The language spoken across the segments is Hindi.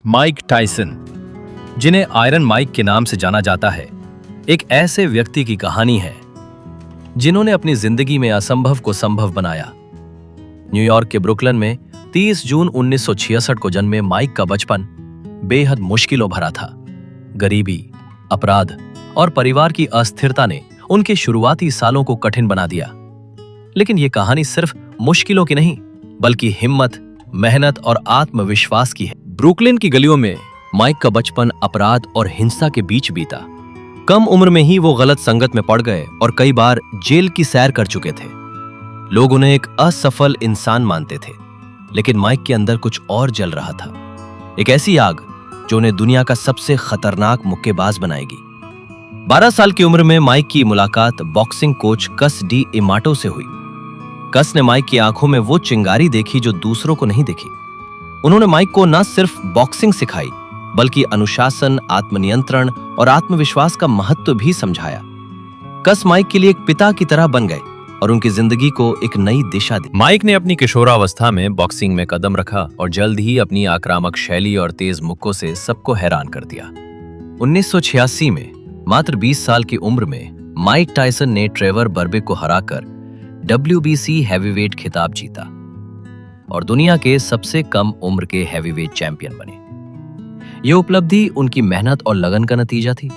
माइक टायसन, जिन्हें आयरन माइक के नाम से जाना जाता है, एक ऐसे व्यक्ति की कहानी है जिन्होंने अपनी जिंदगी में असंभव को संभव बनाया। न्यूयॉर्क के ब्रुकलिन में 30 जून 1966 को जन्मे माइक का बचपन बेहद मुश्किलों भरा था। गरीबी, अपराध और परिवार की अस्थिरता ने उनके शुरुआती सालों को कठिन बना दिया। लेकिन यह कहानी सिर्फ मुश्किलों की नहीं, बल्कि हिम्मत, मेहनत और आत्मविश्वास की है। ब्रुकलिन की गलियों में माइक का बचपन अपराध और हिंसा के बीच बीता। कम उम्र में ही वो गलत संगत में पड़ गए और कई बार जेल की सैर कर चुके थे। लोग उन्हें एक असफल इंसान मानते थे, लेकिन माइक के अंदर कुछ और जल रहा था, एक ऐसी आग जो उन्हें दुनिया का सबसे खतरनाक मुक्केबाज बनाएगी। 12 साल की उम्र में माइक की मुलाकात बॉक्सिंग कोच कस डी इमाटो से हुई। कस ने माइक की आंखों में वो चिंगारी देखी जो दूसरों को नहीं देखी। उन्होंने माइक को न सिर्फ बॉक्सिंग सिखाई, बल्कि अनुशासन, आत्मनियंत्रण और आत्मविश्वास का महत्व भी समझाया। कस माइक के लिए एक पिता की तरह बन गए और उनकी जिंदगी को एक नई दिशा दी। माइक ने अपनी किशोरावस्था में बॉक्सिंग में कदम रखा और जल्द ही अपनी आक्रामक शैली और तेज मुक्कों से सबको हैरान कर दिया। 1986 में मात्र 20 साल की उम्र में माइक टायसन ने ट्रेवर बर्बिक को हराकर WBC हैवीवेट खिताब जीता और दुनिया के सबसे कम उम्र के हैवीवेट चैंपियन बने। यह उपलब्धि उनकी मेहनत और लगन का नतीजा थी।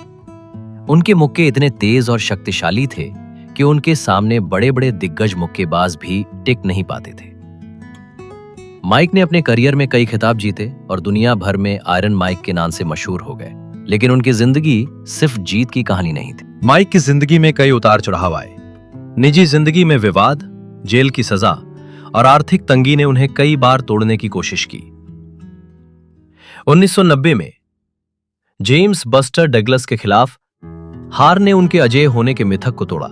उनके मुक्के इतने तेज और शक्तिशाली थे कि उनके सामने बड़े बड़े दिग्गज मुक्केबाज भी टिक नहीं पाते थे। माइक ने अपने करियर में कई खिताब जीते और दुनिया भर में आयरन माइक के नाम से मशहूर हो गए। लेकिन उनकी जिंदगी सिर्फ जीत की कहानी नहीं थी। माइक की जिंदगी में कई उतार चढ़ाव आए। निजी जिंदगी में विवाद, जेल की सजा और आर्थिक तंगी ने उन्हें कई बार तोड़ने की कोशिश की। 1990 में जेम्स बस्टर डगलस के खिलाफ हार ने उनके अजेय होने के मिथक को तोड़ा।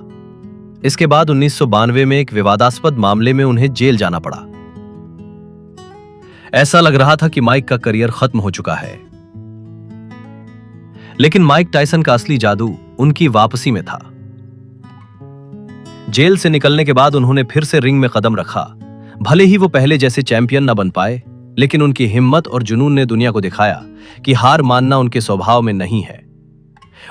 इसके बाद 1992 में एक विवादास्पद मामले में उन्हें जेल जाना पड़ा। ऐसा लग रहा था कि माइक का करियर खत्म हो चुका है। लेकिन माइक टायसन का असली जादू उनकी वापसी में था। जेल से निकलने के बाद उन्होंने फिर से रिंग में कदम रखा। भले ही वो पहले जैसे चैंपियन न बन पाए, लेकिन उनकी हिम्मत और जुनून ने दुनिया को दिखाया कि हार मानना उनके स्वभाव में नहीं है।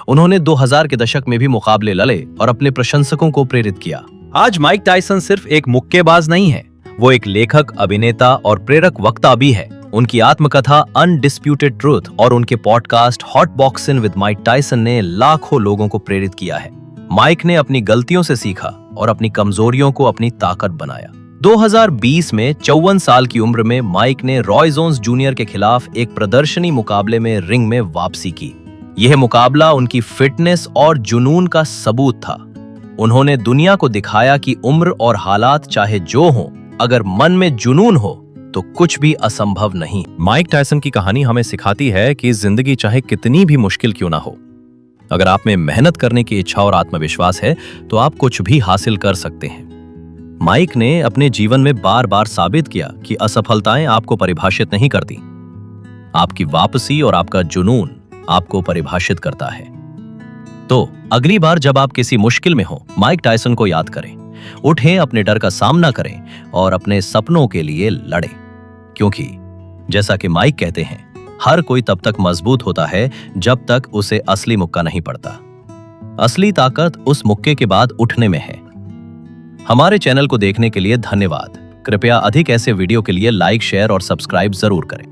उन्होंने 2000 के दशक में भी मुकाबले लड़े और अपने प्रशंसकों को प्रेरित किया। आज माइक टायसन सिर्फ एक मुक्केबाज नहीं है, वो एक लेखक, अभिनेता और प्रेरक वक्ता भी है। उनकी आत्मकथा अनडिस्प्यूटेड ट्रूथ और उनके podcast hot boxing with Mike Tyson ने लाखों लोगों को प्रेरित किया है। माइक ने अपनी गलतियों से सीखा और अपनी कमजोरियों को अपनी ताकत बनाया। 2020 में 54 साल की उम्र में माइक ने रॉय जोन्स जूनियर के खिलाफ एक प्रदर्शनी मुकाबले में रिंग में वापसी की। यह मुकाबला उनकी फिटनेस और जुनून का सबूत था। उन्होंने दुनिया को दिखाया कि उम्र और हालात चाहे जो हों, अगर मन में जुनून हो तो कुछ भी असंभव नहीं। माइक टायसन की कहानी हमें सिखाती है कि जिंदगी चाहे कितनी भी मुश्किल क्यों ना हो, अगर आप में मेहनत करने की इच्छा और आत्मविश्वास है तो आप कुछ भी हासिल कर सकते हैं। माइक ने अपने जीवन में बार बार साबित किया कि असफलताएं आपको परिभाषित नहीं करती, आपकी वापसी और आपका जुनून आपको परिभाषित करता है। तो अगली बार जब आप किसी मुश्किल में हो, माइक टायसन को याद करें, उठें, अपने डर का सामना करें और अपने सपनों के लिए लड़ें। क्योंकि जैसा कि माइक कहते हैं, हर कोई तब तक मजबूत होता है जब तक उसे असली मुक्का नहीं पड़ता। असली ताकत उस मुक्के के बाद उठने में है। हमारे चैनल को देखने के लिए धन्यवाद। कृपया अधिक ऐसे वीडियो के लिए लाइक, शेयर और सब्सक्राइब जरूर करें।